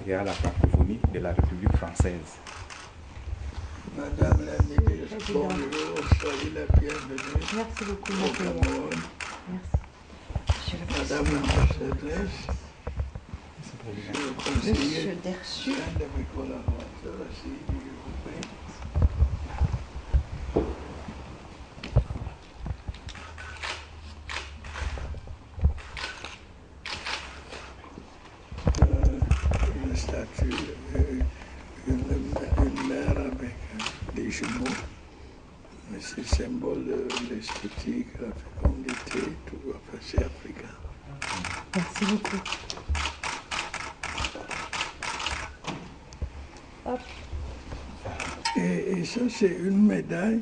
et à la francophonie de la République française. Madame la ministre, bonjour, soyez la bienvenue. Merci beaucoup, au Cameroun. Merci. Madame l'ambassadrice, monsieur le conseiller, Monsieur Derchu. un de mes collaborateurs ici du groupe. Une statue, une mère avec des jumeaux. Mais c'est symbole de l'esthétique, la fécondité, tout, enfin, c'est africain. Merci beaucoup. Hop. Et ça, c'est une médaille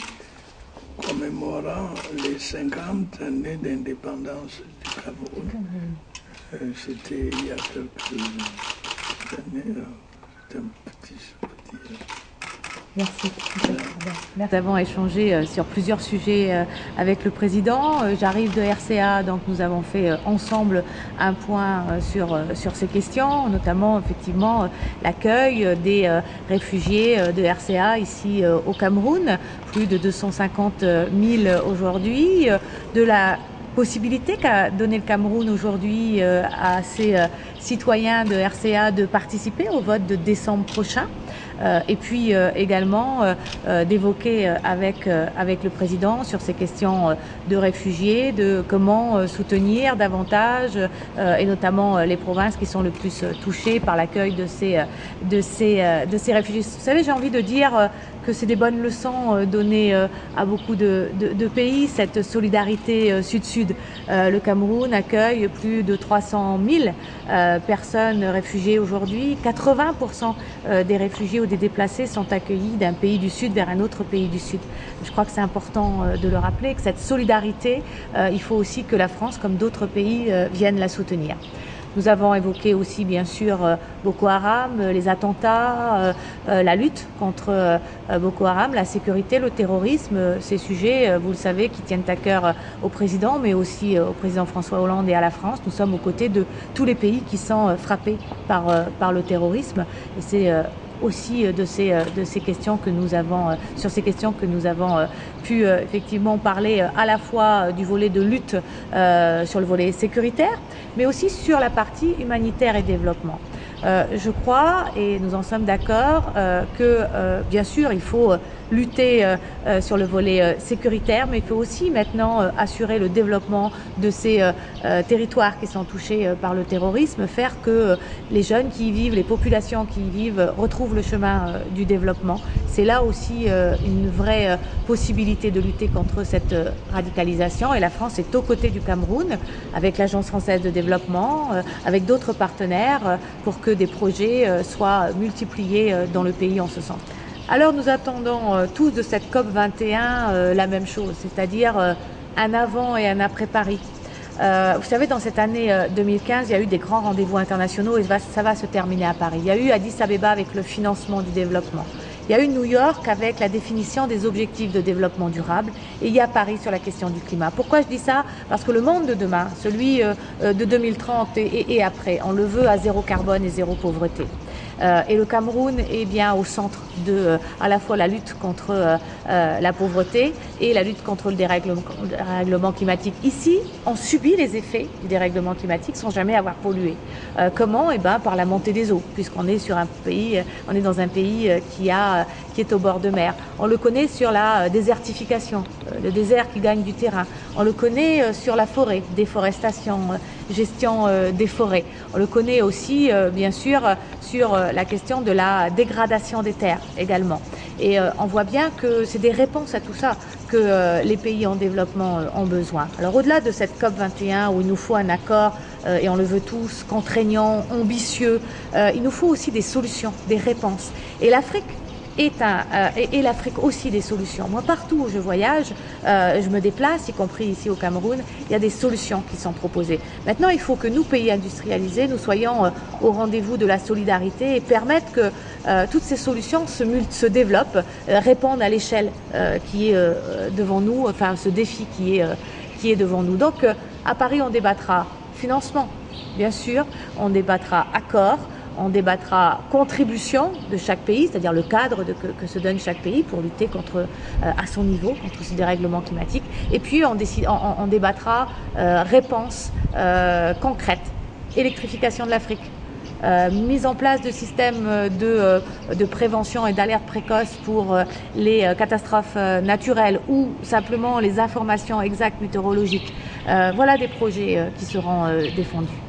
commémorant les 50 années d'indépendance du Cameroun. C'était il y a quelques années, c'était un petit. Merci. Nous avons échangé sur plusieurs sujets avec le président. J'arrive de RCA, donc nous avons fait ensemble un point sur ces questions, notamment effectivement l'accueil des réfugiés de RCA ici au Cameroun, plus de 250 000 aujourd'hui, de la possibilité qu'a donné le Cameroun aujourd'hui à ses citoyens de RCA de participer au vote de décembre prochain. Et puis également d'évoquer avec le président sur ces questions de réfugiés, de comment soutenir davantage et notamment les provinces qui sont le plus touchées par l'accueil de ces réfugiés. Vous savez, j'ai envie de dire que c'est des bonnes leçons données à beaucoup de pays, cette solidarité sud-sud. Le Cameroun accueille plus de 300 000 personnes réfugiées aujourd'hui. 80% des réfugiés ou des déplacés sont accueillis d'un pays du Sud vers un autre pays du Sud. Je crois que c'est important de le rappeler, que cette solidarité, il faut aussi que la France, comme d'autres pays, viennent la soutenir. Nous avons évoqué aussi, bien sûr, Boko Haram, les attentats, la lutte contre Boko Haram, la sécurité, le terrorisme, ces sujets, vous le savez, qui tiennent à cœur au président, mais aussi au président François Hollande et à la France. Nous sommes aux côtés de tous les pays qui sont frappés par le terrorisme. Et c'est aussi de ces questions que nous avons, sur ces questions que nous avons pu effectivement parler à la fois du volet de lutte sur le volet sécuritaire, mais aussi sur la partie humanitaire et développement. Je crois, et nous en sommes d'accord, que bien sûr il faut lutter sur le volet sécuritaire, mais il faut aussi maintenant assurer le développement de ces territoires qui sont touchés par le terrorisme, faire que les jeunes qui y vivent, les populations qui y vivent retrouvent le chemin du développement. C'est là aussi une vraie possibilité de lutter contre cette radicalisation, et la France est aux côtés du Cameroun avec l'Agence française de développement, avec d'autres partenaires pour que des projets soient multipliés dans le pays en ce sens. Alors nous attendons tous de cette COP21 la même chose, c'est-à-dire un avant et un après Paris. Vous savez, dans cette année 2015, il y a eu des grands rendez-vous internationaux et ça va se terminer à Paris. Il y a eu Addis Abeba avec le financement du développement. Il y a eu New York avec la définition des objectifs de développement durable et il y a Paris sur la question du climat. Pourquoi je dis ça? Parce que le monde de demain, celui de 2030 et après, on le veut à zéro carbone et zéro pauvreté. Et le Cameroun est bien au centre de à la fois la lutte contre la pauvreté et la lutte contre le dérèglement climatique. Ici, on subit les effets du dérèglement climatique sans jamais avoir pollué. Comment? Eh ben, par la montée des eaux, puisqu'on est sur un pays, on est dans un pays qui est au bord de mer. On le connaît sur la désertification, le désert qui gagne du terrain. On le connaît sur la forêt, déforestation, gestion des forêts. On le connaît aussi, bien sûr, sur la question de la dégradation des terres également. Et on voit bien que c'est des réponses à tout ça que les pays en développement ont besoin. Alors au-delà de cette COP21 où il nous faut un accord, et on le veut tous, contraignant, ambitieux, il nous faut aussi des solutions, des réponses. Et l'Afrique et l'Afrique aussi des solutions. Moi, partout où je voyage, je me déplace, y compris ici au Cameroun, il y a des solutions qui sont proposées. Maintenant, il faut que nous, pays industrialisés, nous soyons au rendez-vous de la solidarité et permettre que toutes ces solutions se développent, répondent à l'échelle qui est devant nous, enfin ce défi qui est devant nous. Donc, à Paris, on débattra financement, bien sûr, on débattra accord, on débattra contribution de chaque pays, c'est-à-dire le cadre que se donne chaque pays pour lutter à son niveau contre ce dérèglement climatique. Et puis on débattra réponses concrètes, électrification de l'Afrique, mise en place de systèmes de prévention et d'alerte précoce pour les catastrophes naturelles ou simplement les informations exactes météorologiques. Voilà des projets qui seront défendus.